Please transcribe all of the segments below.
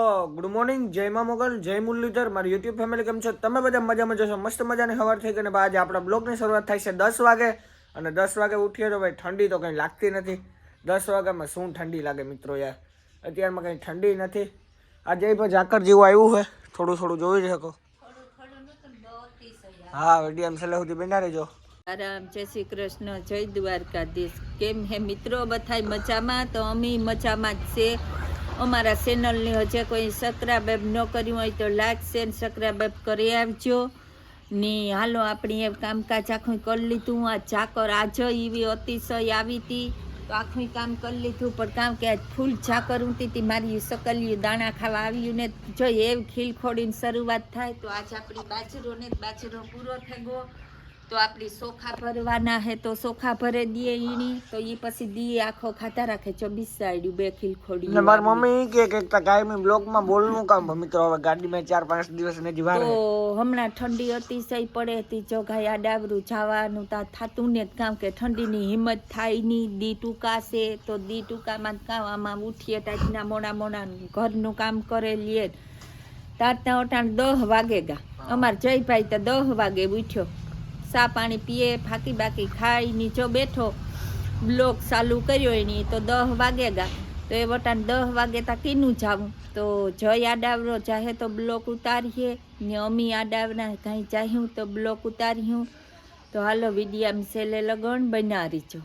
Good morning, જય મા મોગલ, જય મુરલીધર, મારી યુટ્યુબ ફેમિલી કેમ છો? તમે બધા મજામાં જશો. મસ્ત મજાની સવાર થઈ ગઈ ને આજે આપણા બ્લોગની શરૂઆત થાય છે 10 વાગે. અને 10 વાગે ઉઠીએ તો ભાઈ ઠંડી તો કંઈ લાગતી નથી. 10 વાગ્યામાં શું ઠંડી લાગે મિત્રો યાર, અત્યારમાં કંઈ ઠંડી નથી. આજે પણ ઝાકર જેવું આવ્યું હોય, થોડું થોડું જોઈ શકો. હા, વિડીયો છેલ્લે સુધી બના રહેજો. આરામ, જય શ્રી કૃષ્ણ, જય દ્વારકાધીશ. કેમ હે મિત્રો? બધાય મજામાં? તો અમે મજામાં જ છે. અમારા ચેનલની હજે કોઈ સબસ્ક્રાઇબ ન કર્યું હોય તો લાઈક શેર સબસ્ક્રાઇબ કરી આવજો ને. હાલો આપણે એ કામકાજ આખું કરી લીધું. આ ઝાકર આજે એવી અતિશય આવી હતી તો આખું કામ કરી લીધું, પણ કામ કે આજ ફૂલ ઝાકર ઉઠી હતી. મારી સકલિયું દાણા ખાવા આવ્યું ને જોઈએ એવી ખીલ ખોડીને શરૂઆત થાય. તો આજે આપણી બાજરો પૂરો થઈ ગયો તો આપણી ચોખા ભરવાના હે તો ચોખા ભરે દઈએ ઈણી તો એ પછી દીએ આખો ખાતા રાખે 24 સાઈડ બે ખીલ ખોડી. ને મારી મમ્મી કે કાયમી બ્લોગમાં બોલનું કામ મિત્રો, હવે ગાડીમાં 4-5 દિવસ ને જીવા તો હમણાં ઠંડી અતિશય પડે હતી. જો ગાય ડાબરું જવાનું તા થાતું ને કામ કે ઠંડીની હિંમત થાય નહીં. દી ટૂંકાશે તો દી ટૂંકામાં કામ આમાં ઉઠીએ ટાઈટના મોડા ઘરનું કામ કરે લીએ તાતના ઓટાણ 10 વાગે ગા. અમાર જયભાઈ તો 10 વાગે ઉઠ્યો, સા પાણી પીએ, ફાકી બાકી ખાઈ નીચો બેઠો, બ્લોક ચાલુ કર્યો એની તો 10 વાગે ગા. તો એ વટાણ 10 વાગે તા કીનું જાવું તો જય આડાવરો ચાહે તો બ્લોક ઉતારીએ ને અમી આડાવના કાંઈ ચાહ્યું તો બ્લોક ઉતાર્યું. તો હાલો વિડીયામાં છેલ્લે લગન બનાવી છો.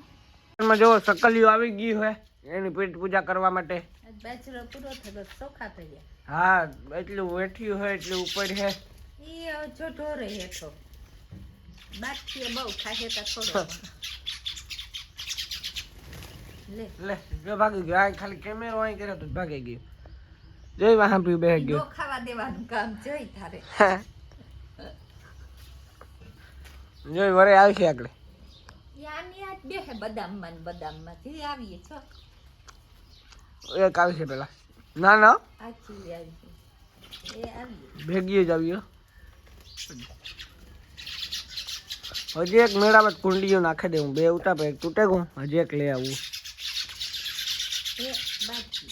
જો સકલિયું આવી ગયું હોય એની પેટ પૂજા કરવા માટે. બાજરો પૂરો થયો, ચોખા થઈ ગયા. હા, એટલું વેઠ્યું હોય એટલું ઉપર હે. એ જો ઢોરે હેઠો બાકી બહુ ખાશે તો થોડો લે જો ભાગી ગયો. આ ખાલી કેમેરો અહીં કર્યો તો ભાગી ગયો. જોઈ વાહ પી બેહ ગયો. ખાવા દેવાનું કામ જોઈ થારે. જોઈ વરે આવી છે આગળ. યાની આજ બેહે બદામમાં થી આવીએ છો. એક આવી છે પેલા. ના આછી આવી એ આવી ભેગી જ આવ્યો. હજી એક મેળામાં કુંડીઓ નાખી દઉં, બે ઉતા પે તૂટે ગયું. હજી એક લઈ આવું. એ બાકી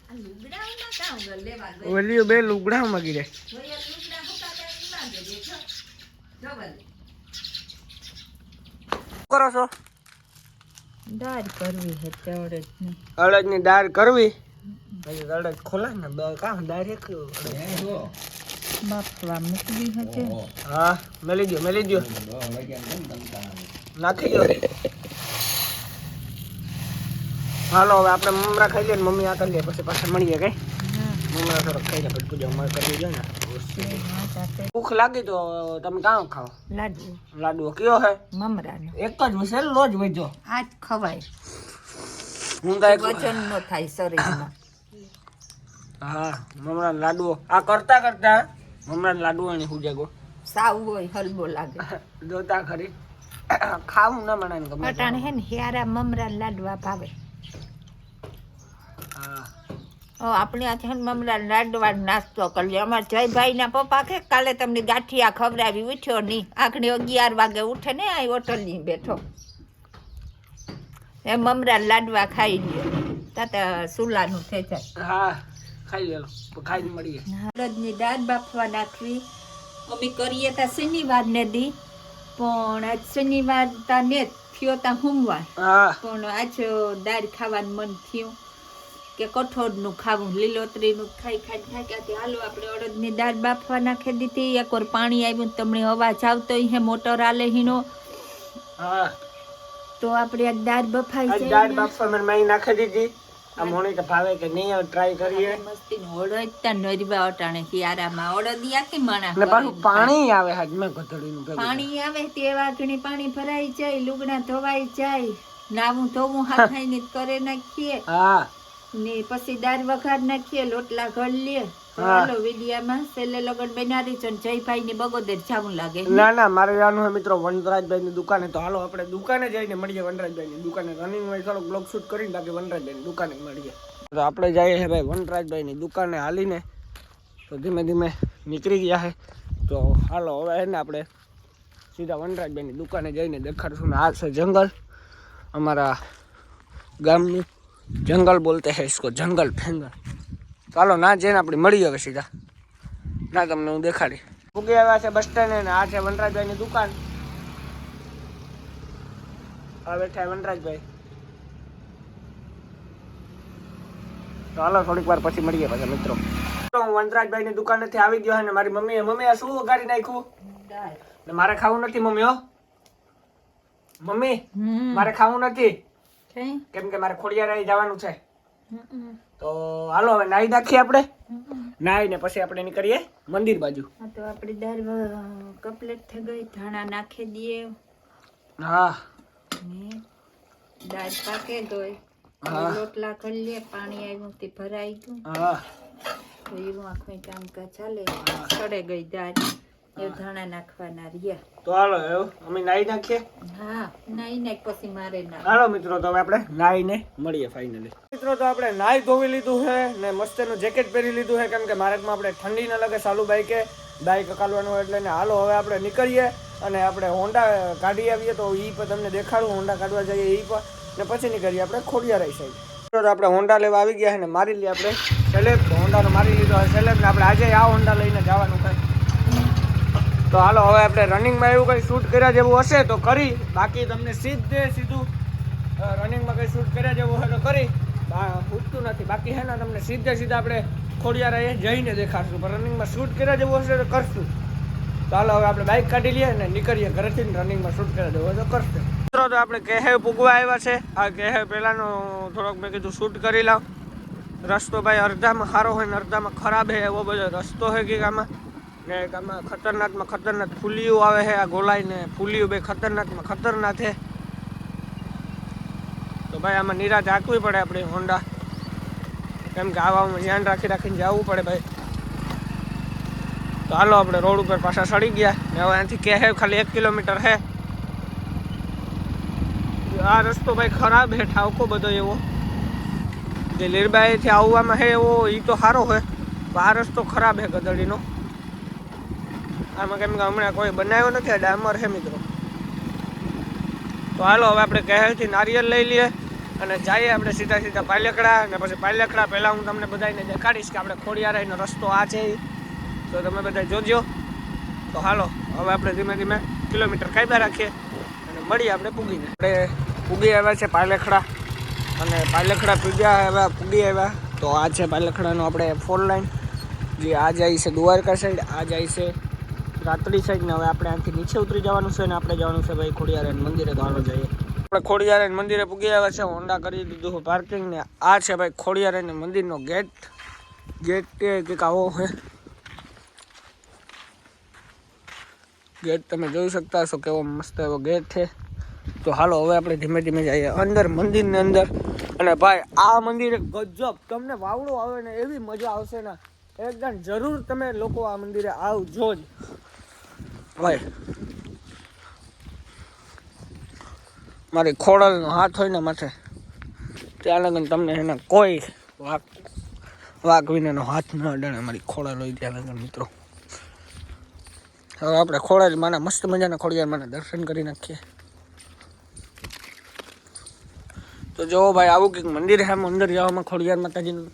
આ લુગડાઓના કામ લેવા ગઈ. ઓલી બે લુગડા માગી રે. જોયા લુગડા હુકાતા ઈમાં દે છો. જોવલ કરો છો? દાળ કરવી હે તે અડદની. અડદની દાળ કરવી. પછી અડદ ખોલા ને બે કામ દાળ એક બાફવા મૂકવી હતી. હા, મેલી દો નાખી દો. હાલો હવે આપણે મમરા ખાઈ લઈએ, મમ્મી આ કરી લે, પછી પાછા મળીએ. કઈ મમરા થોડોક ખાઈ લે પછી પૂજા અમારે કરવી જોઈએ ને. ભૂખ લાગી તો તમે કામ ખાઓ. લાડુ કયો હે? મમરાનો એક જ વિશે લો જ વેજો. આજ ખવાય, વજન નો થાય શરીરમાં. હા, મમરા લાડુ આ કરતા મમરા લાડુ એની હુજેગો સાવ હોય હલબો લાગે. જોતા ખરી ખાવું ના મને ગમે. પટાણ હે ને હેરા મમરા લાડવા ભાવે. હા, આપણે આ છે મમરા લાડવા નાસ્તો કરીએ. અમારા જયભાઈ ના પપ્પા કે કાલે તમને ગાંઠિયા ખવડાવી, ઉઠ્યો નહીં. આખણી 11 વાગે ઉઠે ને આ હોટલ ની બેઠો એ મમરા લાડવા ખાઈ લ્યો તાતા સુલાનું થઈ જાય. હા, ખાઈ લેલો, ખાઈને મળીએ. અડદની દાળ બાફવા નાખવી. અમે કરીએ તા શનિવાર ને દી, પણ આજ શનિવાર તા ને થયો તા સોમવાર. હા, પણ આજ દાળ ખાવાનું મન થયું કે કઠોળનું ખાવું, લીલોતરીનું ખાઈ કે હાલો આપણે અડદની દાળ બાફવા નાખી દીધી. એક વાર પાણી આવ્યું તમને અવાજ આવતો હે મોટર આલે હીનો. હા, તો આપણે આ દાળ બફાઈ આ દાળ બાફવા મેં માઈ નાખી દીધી. આ મોણી તો ભાવે કે નહીં, ટ્રાય કરીએ. મસ્તી ઓળદ તા નરવા અટાણે કિયારામાં ઓળદિયા કે માણા ને પાછું પાણી આવે હાજ મેં ગધડીનું ભેગું. પાણી આવે તે વાઘણી પાણી ભરાઈ જાય, લુગડા ધોવાઈ જાય, નાવું ધોવું હાથાઈને કરે નાખીએ. હા, ને પછી દાળ વઘાર નાખીએ, લોટલા ઘડીએ. હાલો વિડિયામાં છેલ્લે લગન બનાવી છે. જયભાઈ ની બગોદર જાવું લાગે. ના મારે જવાનું છે મિત્રો વનરાજભાઈ ની દુકાને. તો હાલો આપણે દુકાને જઈને મળીએ. વનરાજભાઈ ની દુકાને રનિંગ માં થોડોક બ્લોગ શૂટ કરીને બાકી વનરાજભાઈ ની દુકાને મળીએ. તો આપણે જઈએ છે ભાઈ વનરાજભાઈ ની દુકાને હાલીને. તો ધીમે ધીમે નીકળી ગયા છે. તો હાલો હવે એને આપણે સીધા વનરાજભાઈની દુકાને જઈને દેખાડશું ને આ છે જંગલ અમારા ગામનું જંગલ બોલતે હે इसको જંગલ ફેંગલ ચાલો ના જઈને આપણે મળી હવે સીધા ના તમને હું દેખાડી પૂગી આવ્યા છે બસ સ્ટેન્ડ ને આ છે વનરાજભાઈની દુકાન આ બેઠા વનરાજભાઈ તો હાલો થોડીક વાર પછી મળીએ પાછા મિત્રો તો હું વનરાજભાઈની દુકાનેથી આવી ગયો અને મારી મમ્મી આ શું ઉગાડી નાખ્યું ને મારે ખાવું નથી મમ્મી હો મમ્મી મારે ખાવું નથી કેમ કે મારે ખોડિયાર જવાનું છે તો હાલો હવે નાઈ નાખીએ આપણે નાઈને પછી આપણે નીકળીએ મંદિર બાજુ તો આપણી દાળ કમ્પ્લીટ થઈ ગઈ ધાણા નાખી દઈએ હા ને દાળ પાકે ગઈ લોટલા કરી લે પાણી આવ્યું તે ભરાઈ ગયું હા તો એવું આખું કામકાજ ચાલે સડે ગઈ દાળ એ ધાણા નાખવાના રહ્યા તો હાલો એવું અમે નાઈ નાખીએ હા નાઈ નાખ પછી મારે ના હાલો મિત્રો તો હવે આપણે નાઈને મળીએ ફાઇનલી મિત્રો તો આપણે નાઈ ધોવી લીધું છે ને મસ્તનું જેકેટ પહેરી લીધું છે કેમ કે માર્કેટમાં આપણે ઠંડી ન લાગે સાલું બાઈક કાઢવાનું હોય એટલે ને હાલો હવે આપણે નીકળીએ અને આપણે હોન્ડા કાઢી આવીએ તો એ પણ તમને દેખાડું હોન્ડા કાઢવા જઈએ એ પણ ને પછી નીકળીએ આપણે ખોડિયાર સાઈડ તો આપણે હોન્ડા લેવા આવી ગયા છે ને મારી લઈએ આપણે સેલેબ હોન્ડાનો મારી લીધો હોય સેલેબ ને આપણે આજે આ હોન્ડા લઈને જવાનું થાય તો હાલો હવે આપણે રનિંગમાં એવું કંઈ શૂટ કર્યા જેવું હશે તો કરી બાકી તમને સીધું રનિંગમાં કંઈ શૂટ કર્યા જેવું હોય તો કરી પૂછતું નથી બાકી હે ને તમને સીધા આપણે ખોડિયાર જઈને દેખાડશું પણ રનિંગમાં શૂટ કર્યા જેવું હશે તો કરશું તો હાલો હવે આપણે બાઇક કાઢી લઈએ ને નીકળીએ ઘરેથી રનિંગમાં શૂટ કર્યા જેવું હોય તો કરશે મિત્રો તો આપણે કહેવ પૂગવા આવ્યા છે આ કહેવ પહેલાંનો થોડોક મેં કીધું શૂટ કરી લાવ રસ્તો ભાઈ અડધામાં સારો હોય ને અડધામાં ખરાબ છે એવો બધો રસ્તો હોય કે આમાં ને આમાં ખતરનાક ફૂલીઓ આવે છે આ ગોલાઈ ને ફૂલીઓ બે ખતરનાક છે તો ભાઈ આમાં નિરાશ રાખવી પડે આપણી હોન્ડા કેમ કે આવામાં ધ્યાન રાખીને જવું પડે ભાઈ તો હાલો આપણે રોડ ઉપર પાછા સડી ગયા ને હવે અહીંથી કહે ખાલી 1 કિલોમીટર છે આ રસ્તો ભાઈ ખરાબ છે ઠાવકો બધો એવો જે લીરબાઈથી આવવામાં છે એવો એ તો સારો હોય પણ આ રસ્તો ખરાબ છે ગદડીનો આમાં કેમ કે હમણાં કોઈ બનાવ્યો નથી ડામર છે મિત્રો તો હાલો હવે આપણે કહેરથી નારિયેલ લઈ લઈએ અને જઈએ આપણે સીધા પાલેકડા અને પછી પાલેકડા પહેલાં હું તમને બધાને દેખાડીશ કે આપણે ખોડિયારાઈનો રસ્તો આ છે તો તમે બધા જોજો તો હાલો હવે આપણે ધીમે કિલોમીટર કાપ્યા રાખીએ અને મળીએ આપણે પૂગી આવ્યા છે પાલેખડા અને પાલેખડા પૂગી આવ્યા તો આ છે પાલેખડાનો આપણે 4 લાઈન જે આ જાય છે દ્વારકા સાઈડ આ જાય છે રાત્રી સાઈડ ને હવે આપણે આથી નીચે ઉતરી જવાનું છે ને આપણે જવાનું છે ભાઈ ખોડિયારાયણ મંદિરે તો હાલો જઈએ આપણે ખોડિયારાયણ મંદિરે પૂગી આવ્યા છે હોન્ડા કરી દીધું પાર્કિંગ ને આ છે ભાઈ ખોડિયારાયણ મંદિરનો ગેટ કંઈક આવો છે ગેટ તમે જોઈ શકતા હશો કેવો મસ્ત એવો ગેટ છે તો હાલો હવે આપણે ધીમે જઈએ અંદર મંદિરની અંદર અને ભાઈ આ મંદિરે ગજબ તમને વાવડો આવે ને એવી મજા આવશે ને એકદમ જરૂર તમે લોકો આ મંદિરે આવજો જ ભાઈ મારી ખોડલનો હાથ હોય ને માથે ત્યાં લગન તમને એના કોઈ વાઘ વિનાનો હાથ ન અડાણે મારી ખોડલ હોય ત્યાં લગન મિત્રો હવે આપણે ખોડિયાર માના મસ્ત મજાના ખોડિયાર માના દર્શન કરી નાખીએ તો જો ભાઈ આવું કંઈક મંદિર છે અંદર જવામાં ખોડિયાર માતાજીનું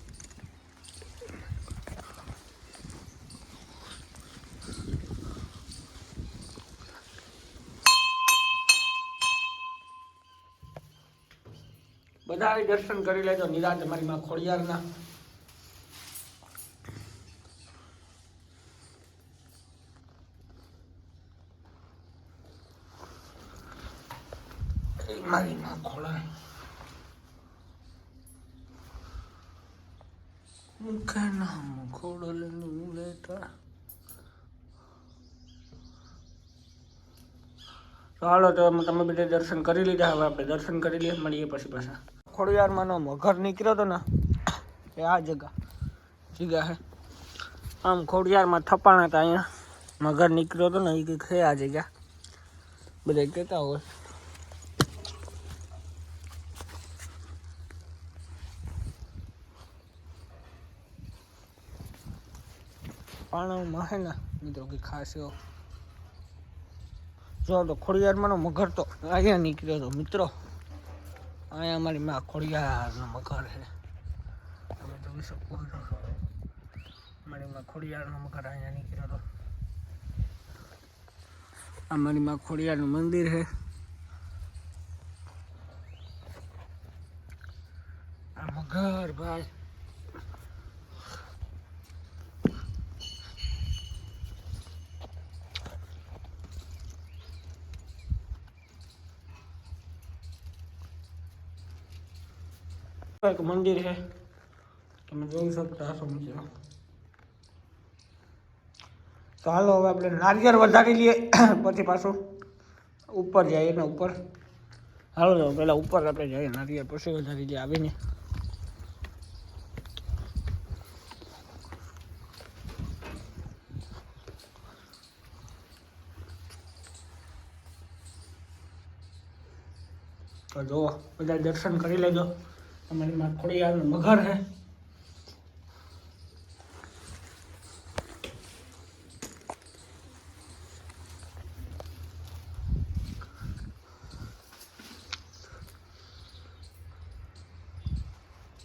બધા દર્શન કરી લેજો નિરાંત મારી માં ખોડિયારના મારી માં ખોડિયાર મુખે નામ ખોડલનું લેતા ચાલો તો તમે બધા દર્શન કરી લીધા હવે આપણે દર્શન કરી લઈએ મળીએ પછી પાછા ખોડિયારમાંનો મગર નીકળ્યો હતો ને એ આ જગ્યા હે આમ ખોડિયારમાં થપાણા હતા અહીંયા મગર નીકળ્યો હતો ને એ કંઈક છે આ જગ્યા બધા કહેતા હોય પાણામાં હે ને મિત્રો કંઈક ખાસ એવો જો તો ખોડિયારમાંનો મગર તો અહીંયા નીકળ્યો હતો મિત્રો. અહીંયા અમારી માં ખોડિયારનો મગર છે, તમે જોઈ શકો છો. અમારી માં ખોડિયારનો મગર અહીંયા નીકળ્યો હતો. અમારી માં ખોડિયારનું મંદિર છે. આ મગર ભાઈ એક મંદિર છે, તમે જોઈ શકતા હશો મિત્રો. તો હાલો હવે આપણે નારિયેળ વધારી લઈએ પછી પાછું ઉપર જઈએ ને ઉપર. હાલો તો પહેલાં ઉપર આપણે જઈએ નારિયેળ પછી વધારી લઈએ આવીને. તો જુઓ બધા દર્શન કરી લેજો. અમારી માં ખોડિયારનું મગર છે.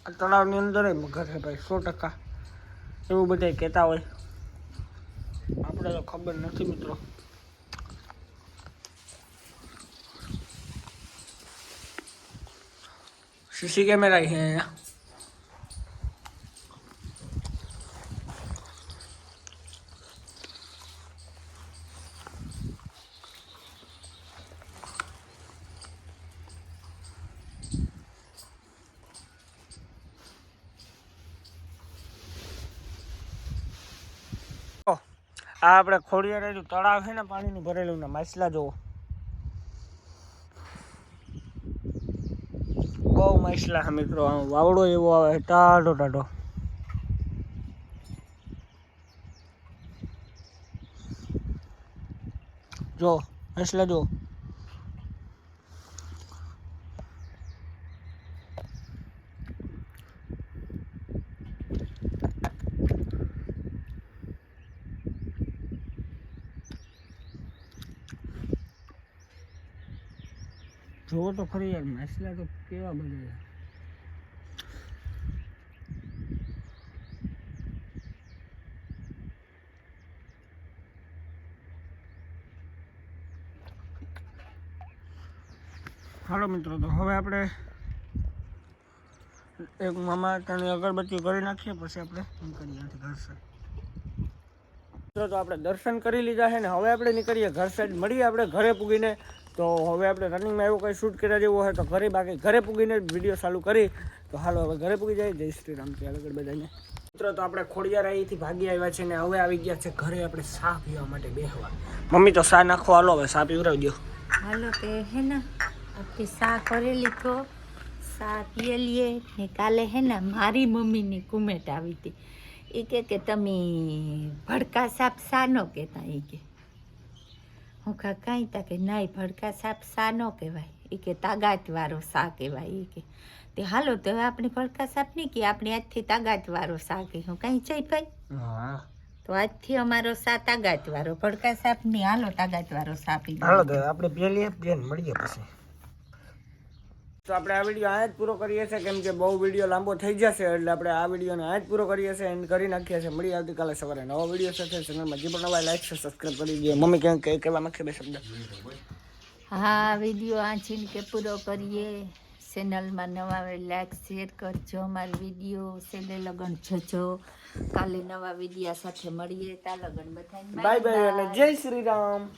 આ તળાવની અંદર મગર છે ભાઈ 100%. એવું બધા કહેતા હોય, આપણે તો ખબર નથી મિત્રો. સીસી કેમેરા છે અહીંયા. આ આપણે ખોડિયારેલું તળાવ છે ને પાણીનું ભરેલું ને માછલા જોવો, બહુ માછલા છે મિત્રો. વાવડો એવો આવે ટાઢો ટાઢો. જો માછલા જો. જોવો તો ખરી યાર, માછલા તો કેવા બધા છે. હાલો મિત્રો, તો હવે આપણે એક મામા ત્યાંની અગરબત્તી કરી નાખીએ પછી આપણે નીકળીએ ઘર સાઈડ. મિત્રો તો આપણે દર્શન કરી લીધા છે ને હવે આપણે નીકળીએ ઘર સાઈડ. મળીએ આપણે ઘરે પૂગીને. તો હવે આપણે રનિંગમાં એવું કંઈ શૂટ કર્યા જેવું હોય તો ઘરે, બાકી ઘરે પૂગીને વિડીયો ચાલુ કરી. તો હાલો હવે ઘરે પૂગી જાય. જય શ્રી રામ ત્યાં આગળ બધાને. મિત્રો તો આપણે ખોડિયાર અહીંથી ભાગી આવ્યા છે ને હવે આવી ગયા છે ઘરે આપણે ચા પીવા માટે બેસવા. મમ્મી તો ચા નાખો, હાલો હવે ચા પીવડાવી દો. હાલો તે હે ને આપણી સા કરેલી તો સા પીએ લીએ ને. કાલે હે ને મારી મમ્મીની કુમેટ આવી હતી. એ કે તમે ભડકા સાપ સા ન કહેતા. એ કે હું કાંઈ તા કે નહીં, ભડકા સાપ સા ન કહેવાય. એ કે તાગાતવાળો સા કહેવાય. એ કે તે હાલો તો હવે આપણે ભડકા સાપ નહીં કે આપણે આજથી તાગાતવાળો સા કહી. હું કાંઈ જઈ ભાઈ, તો આજથી અમારો સા તાગાતવાળો, ભડકા સાપ નહીં. હાલો તાગાતવાળો સા પી. હાલો તો આપણે પેલી બેન મળીએ પછી. તો આપણે આ વિડીયો અહીંયા જ પૂરો કરીએ છીએ, કેમ કે બહુ વિડીયો લાંબો થઈ જશે એટલે આપણે આ વિડીયોને અહીંયા જ પૂરો કરીએ છીએ, એન્ડ કરી નાખીએ છીએ. મળીએ આવતીકાલે સવારે નવો વિડીયો સાથે. ચેનલમાં જે પણ નવા લાઈક છે સબસ્ક્રાઈબ કરી દઈએ. મમ્મી ક્યાંક કહેવા માંગે બે શબ્દ? હા, વિડીયો આંચીને કે પૂરો કરીએ. ચેનલમાં નવા લાઈક શેર કરજો. અમારી વિડીયો છેલ્લે લગન જોજો. કાલે નવા વિડીયા સાથે મળીએ. તા લગન બધાને બાય બાય અને જય શ્રી રામ.